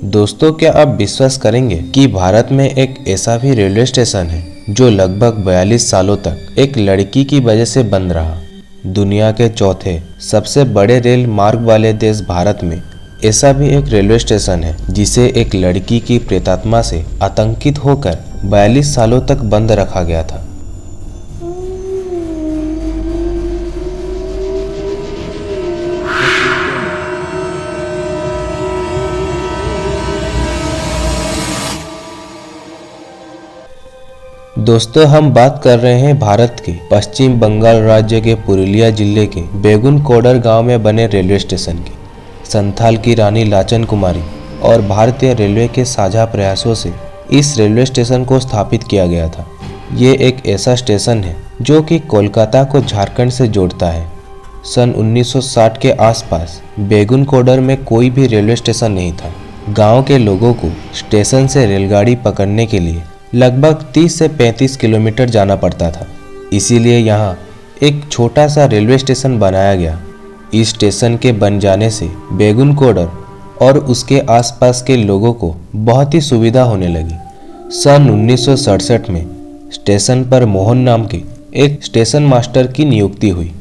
दोस्तों, क्या आप विश्वास करेंगे कि भारत में एक ऐसा भी रेलवे स्टेशन है जो लगभग 42 सालों तक एक लड़की की वजह से बंद रहा। दुनिया के चौथे सबसे बड़े रेल मार्ग वाले देश भारत में ऐसा भी एक रेलवे स्टेशन है जिसे एक लड़की की प्रेतात्मा से आतंकित होकर 42 सालों तक बंद रखा गया था। दोस्तों, हम बात कर रहे हैं भारत के पश्चिम बंगाल राज्य के पुरुलिया जिले के बेगुनकोडर गांव में बने रेलवे स्टेशन की। संथाल की रानी लाचन कुमारी और भारतीय रेलवे के साझा प्रयासों से इस रेलवे स्टेशन को स्थापित किया गया था। ये एक ऐसा स्टेशन है जो कि कोलकाता को झारखंड से जोड़ता है। सन 1960 के आसपास बेगुनकोडर में कोई भी रेलवे स्टेशन नहीं था। गांव के लोगों को स्टेशन से रेलगाड़ी पकड़ने के लिए लगभग 30 से 35 किलोमीटर जाना पड़ता था। इसीलिए यहाँ एक छोटा सा रेलवे स्टेशन बनाया गया। इस स्टेशन के बन जाने से बेगुनकोडर और उसके आसपास के लोगों को बहुत ही सुविधा होने लगी। सन 1967 में स्टेशन पर मोहन नाम के एक स्टेशन मास्टर की नियुक्ति हुई।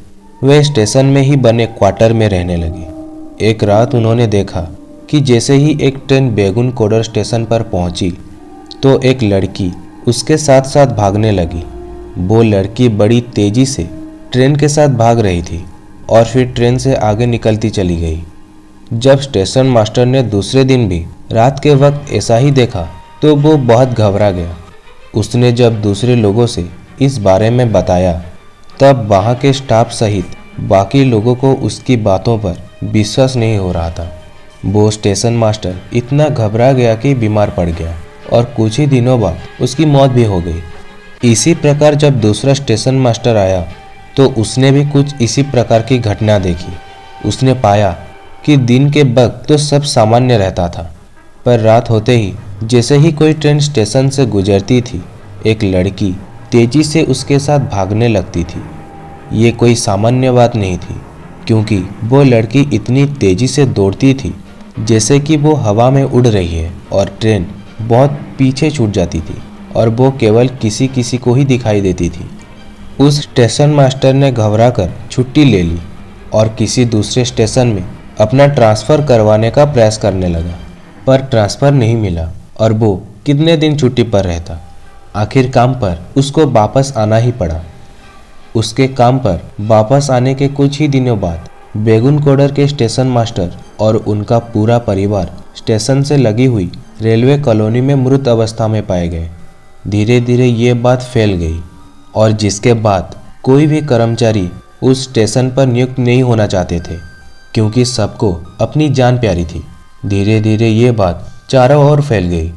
वे स्टेशन में ही बने क्वार्टर में रहने लगे। एक रात उन्होंने देखा कि जैसे ही एक ट्रेन बेगुनकोडर स्टेशन पर पहुंची तो एक लड़की उसके साथ साथ भागने लगी। वो लड़की बड़ी तेजी से ट्रेन के साथ भाग रही थी और फिर ट्रेन से आगे निकलती चली गई। जब स्टेशन मास्टर ने दूसरे दिन भी रात के वक्त ऐसा ही देखा तो वो बहुत घबरा गया। उसने जब दूसरे लोगों से इस बारे में बताया तब वहाँ के स्टाफ सहित बाकी लोगों को उसकी बातों पर विश्वास नहीं हो रहा था। वो स्टेशन मास्टर इतना घबरा गया कि बीमार पड़ गया और कुछ ही दिनों बाद उसकी मौत भी हो गई। इसी प्रकार जब दूसरा स्टेशन मास्टर आया तो उसने भी कुछ इसी प्रकार की घटना देखी। उसने पाया कि दिन के वक्त तो सब सामान्य रहता था, पर रात होते ही जैसे ही कोई ट्रेन स्टेशन से गुजरती थी, एक लड़की तेजी से उसके साथ भागने लगती थी। ये कोई सामान्य बात नहीं थी, क्योंकि वो लड़की इतनी तेजी से दौड़ती थी जैसे कि वो हवा में उड़ रही है और ट्रेन बहुत पीछे छूट जाती थी और वो केवल किसी किसी को ही दिखाई देती थी। उस स्टेशन मास्टर ने घबराकर छुट्टी ले ली और किसी दूसरे स्टेशन में अपना ट्रांसफ़र करवाने का प्रयास करने लगा, पर ट्रांसफ़र नहीं मिला और वो कितने दिन छुट्टी पर रहता। आखिर काम पर उसको वापस आना ही पड़ा। उसके काम पर वापस आने के कुछ ही दिनों बाद बेगुनकोडर के स्टेशन मास्टर और उनका पूरा परिवार स्टेशन से लगी हुई रेलवे कॉलोनी में मृत अवस्था में पाए गए। धीरे धीरे ये बात फैल गई और जिसके बाद कोई भी कर्मचारी उस स्टेशन पर नियुक्त नहीं होना चाहते थे, क्योंकि सबको अपनी जान प्यारी थी। धीरे धीरे ये बात चारों ओर फैल गई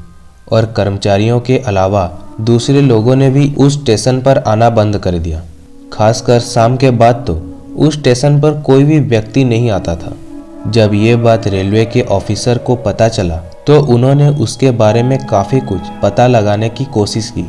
और कर्मचारियों के अलावा दूसरे लोगों ने भी उस स्टेशन पर आना बंद कर दिया। खासकर शाम के बाद तो उस स्टेशन पर कोई भी व्यक्ति नहीं आता था। जब ये बात रेलवे के ऑफिसर को पता चला तो उन्होंने उसके बारे में काफ़ी कुछ पता लगाने की कोशिश की,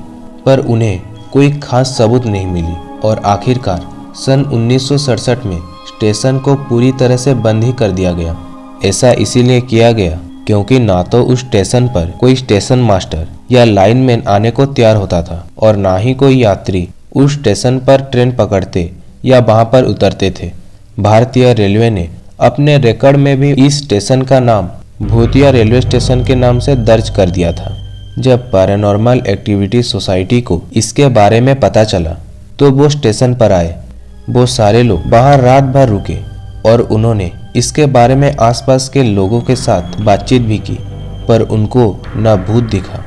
पर उन्हें कोई खास सबूत नहीं मिली और आखिरकार सन 1967 में स्टेशन को पूरी तरह से बंद ही कर दिया गया। ऐसा इसीलिए किया गया क्योंकि ना तो उस स्टेशन पर कोई स्टेशन मास्टर या लाइनमैन आने को तैयार होता था और ना ही कोई यात्री उस स्टेशन पर ट्रेन पकड़ते या वहां पर उतरते थे। भारतीय रेलवे ने अपने रिकॉर्ड में भी इस स्टेशन का नाम भूतिया रेलवे स्टेशन के नाम से दर्ज कर दिया था। जब पैरानॉर्मल एक्टिविटी सोसाइटी को इसके बारे में पता चला तो वो स्टेशन पर आए। वो सारे लोग बाहर रात भर रुके और उन्होंने इसके बारे में आसपास के लोगों के साथ बातचीत भी की, पर उनको ना भूत दिखा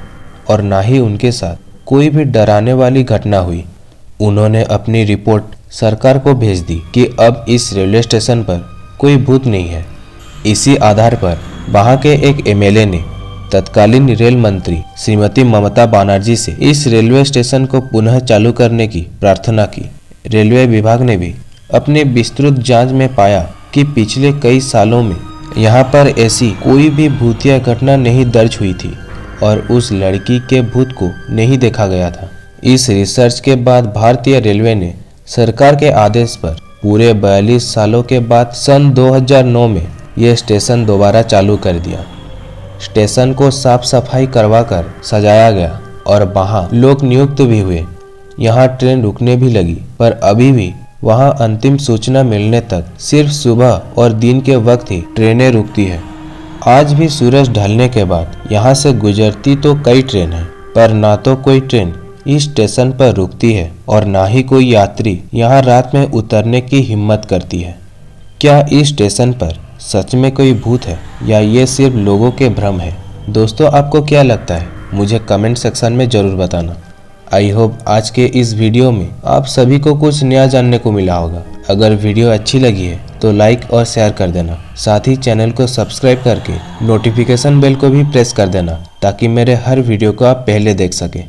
और ना ही उनके साथ कोई भी डराने वाली घटना हुई। उन्होंने अपनी रिपोर्ट सरकार को भेज दी कि अब इस रेलवे स्टेशन पर कोई भूत नहीं है। इसी आधार पर वहां के एक एमएलए ने तत्कालीन रेल मंत्री श्रीमती ममता बनर्जी से इस रेलवे स्टेशन को पुनः चालू करने की प्रार्थना की। रेलवे विभाग ने भी अपने विस्तृत जांच में पाया कि पिछले कई सालों में यहाँ पर ऐसी कोई भी भूतिया घटना नहीं दर्ज हुई थी और उस लड़की के भूत को नहीं देखा गया था। इस रिसर्च के बाद भारतीय रेलवे ने सरकार के आदेश पर पूरे 42 सालों के बाद सन 2009 में यह स्टेशन दोबारा चालू कर दिया। स्टेशन को साफ सफाई करवाकर सजाया गया और वहाँ लोग नियुक्त भी हुए। यहाँ ट्रेन रुकने भी लगी, पर अभी भी वहाँ अंतिम सूचना मिलने तक सिर्फ सुबह और दिन के वक्त ही ट्रेनें रुकती है। आज भी सूरज ढलने के बाद यहाँ से गुजरती तो कई ट्रेन हैं, पर ना तो कोई ट्रेन इस स्टेशन पर रुकती है और ना ही कोई यात्री यहाँ रात में उतरने की हिम्मत करती है। क्या इस स्टेशन पर सच में कोई भूत है या ये सिर्फ लोगों के भ्रम है? दोस्तों, आपको क्या लगता है? मुझे कमेंट सेक्शन में ज़रूर बताना। आई होप आज के इस वीडियो में आप सभी को कुछ नया जानने को मिला होगा। अगर वीडियो अच्छी लगी है तो लाइक और शेयर कर देना। साथ ही चैनल को सब्सक्राइब करके नोटिफिकेशन बेल को भी प्रेस कर देना ताकि मेरे हर वीडियो को आप पहले देख सकें।